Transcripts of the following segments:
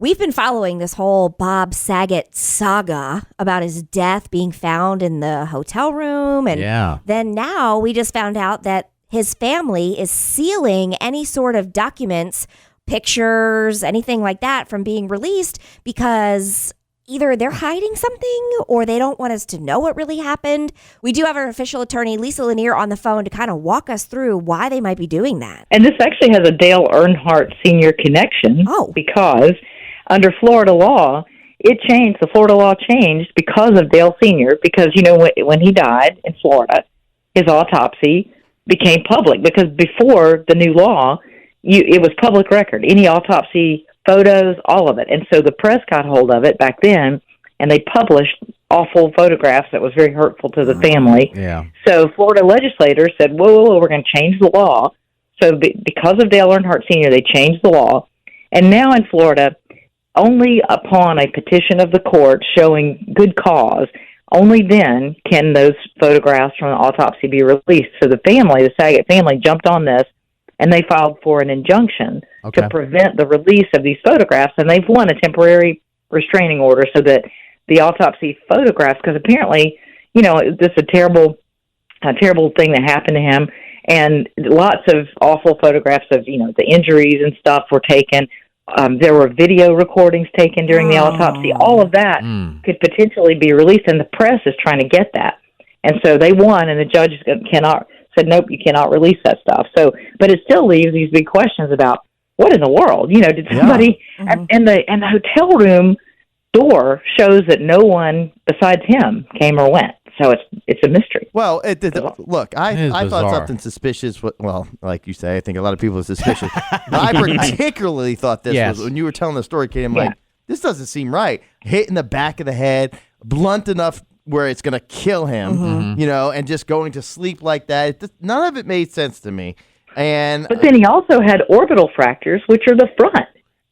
We've been following this whole Bob Saget saga about his death being found in the hotel room. And then now we just found out that his family is sealing any sort of documents, pictures, anything like that from being released because either they're hiding something or they don't want us to know what really happened. We do have our official attorney, Lisa Lanier, on the phone to kind of walk us through why they might be doing that. And this actually has a Dale Earnhardt Sr. connection because under Florida law, the Florida law changed because of Dale Sr. because, when he died in Florida, his autopsy became public because before the new law, it was public record. Any autopsy photos, all of it. And so the press got hold of it back then, and they published awful photographs that was very hurtful to the family. Yeah. So Florida legislators said, whoa, we're going to change the law. So because of Dale Earnhardt Sr., they changed the law. And now in Florida, only upon a petition of the court showing good cause, only then can those photographs from the autopsy be released. So the Saget family, jumped on this, and they filed for an injunction to prevent the release of these photographs, and they've won a temporary restraining order so that the autopsy photographs, because apparently, this is a terrible thing that happened to him, and lots of awful photographs of, the injuries and stuff were taken. There were video recordings taken during the autopsy. All of that could potentially be released, and the press is trying to get that. And so they won, and the judge said, nope, you cannot release that stuff. So, but it still leaves these big questions about what in the world, did somebody, and the hotel room door shows that no one besides him came or went. So it's a mystery. Well, look, I thought something suspicious. Well, like you say, I think a lot of people are suspicious. But I particularly thought this was, when you were telling the story, Kate, I'm like, this doesn't seem right. Hit in the back of the head, blunt enough where it's going to kill him, and just going to sleep like that. None of it made sense to me. But then he also had orbital fractures, which are the front,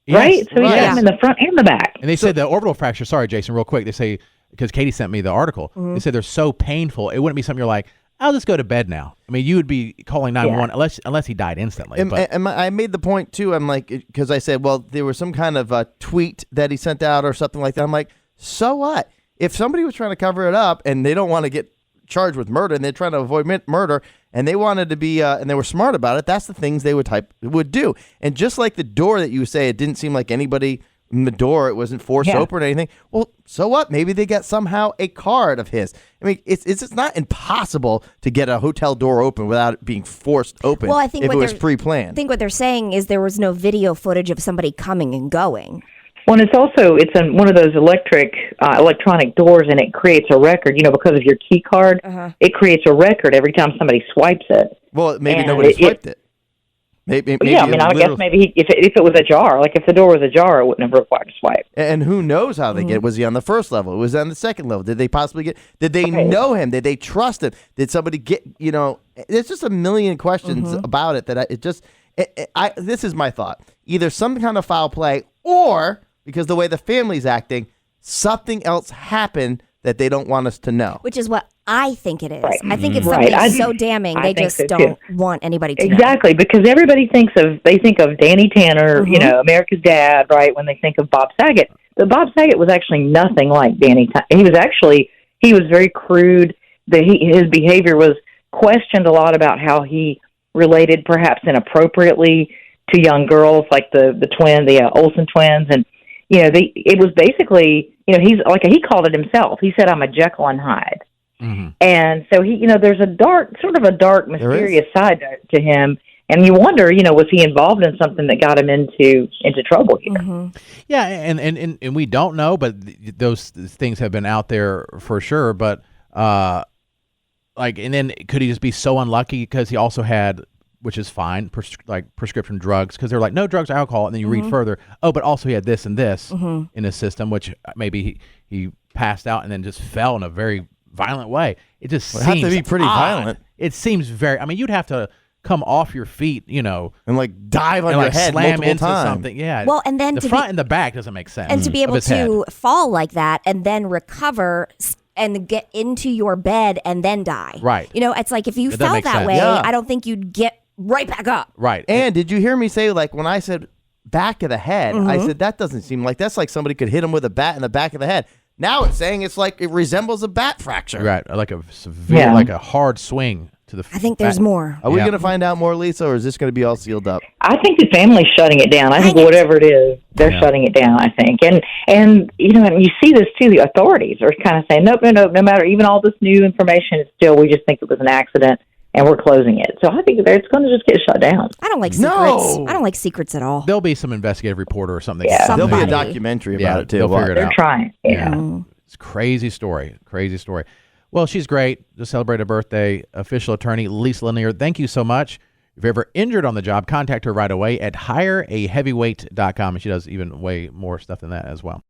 right? So he had them in the front and the back. And they said the orbital fracture, sorry, Jason, real quick, they say, because Katie sent me the article, they said they're so painful, it wouldn't be something you're like, I'll just go to bed now. I mean, you would be calling 911 unless he died instantly. And I made the point, too, I'm like, because I said, well, there was some kind of a tweet that he sent out or something like that. I'm like, so what? If somebody was trying to cover it up and they don't want to get charged with murder and they're trying to avoid murder and they wanted to be and they were smart about it, that's the things they would do. And just like the door that you say, it didn't seem like anybody in the door, it wasn't forced open or anything. Well, so what? Maybe they got somehow a card of his. I mean, it's not impossible to get a hotel door open without it being forced open. Well, I think if it was pre-planned. I think what they're saying is there was no video footage of somebody coming and going. Well, it's one of those electronic doors, and it creates a record. Because of your key card, it creates a record every time somebody swipes it. Well, maybe nobody swiped it. Maybe I guess maybe if it was ajar, like if the door was ajar, it wouldn't have required a swipe. And who knows how they get it? Was he on the first level? Was he on the second level? Did they possibly get? Did they know him? Did they trust him? Did somebody get? There's just a million questions about it that this is my thought. Either some kind of foul play, or because the way the family's acting, something else happened that they don't want us to know. Which is what I think it is. Right. I think it's something so damning they just don't want anybody to know. Exactly, because everybody think of Danny Tanner, America's Dad, right, when they think of Bob Saget. But Bob Saget was actually nothing like Danny Tanner. He was very crude. His behavior was questioned a lot about how he related perhaps inappropriately to young girls, like the Olsen twins, and it was basically, he's like, he called it himself. He said, I'm a Jekyll and Hyde. And so there's a dark, mysterious side to him. And you wonder, was he involved in something that got him into trouble here? Yeah. And we don't know, but those things have been out there for sure. But and then could he just be so unlucky because he also had, which is fine, prescription drugs, because they're like, no drugs or alcohol, and then you read further, but also he had this and this in his system, which maybe he passed out and then just fell in a very violent way. It just seems have to be pretty violent. It seems you'd have to come off your feet, and dive on your head slam into times. Something. Yeah. Well, and then the front and the back doesn't make sense. And to be able to fall like that and then recover and get into your bed and then die. Right. It's like if you fell that way, I don't think you'd get right back up. Right. And did you hear me say, like, when I said back of the head. I said, that doesn't seem like, that's like somebody could hit him with a bat in the back of the head. Now it's saying it's like it resembles a bat fracture. Right, like a severe, like a hard swing to the. I think there's more. Are we going to find out more, Lisa, or is this going to be all sealed up? I think the family's shutting it down. I think whatever it is, they're shutting it down, I think. And you know, and you see this too, the authorities are kind of saying, nope, no matter even all this new information, it's still, we just think it was an accident and we're closing it. So I think it's going to just get shut down. I don't like secrets. No. I don't like secrets at all. There'll be some investigative reporter or something. Yeah. There'll be a documentary about it too. They'll figure it They're out. trying. Yeah. It's a crazy story. Crazy story. Well, she's great. Just celebrated a birthday. Official attorney Lisa Lanier, thank you so much. If you're ever injured on the job, contact her right away at hireaheavyweight.com. And she does even way more stuff than that as well.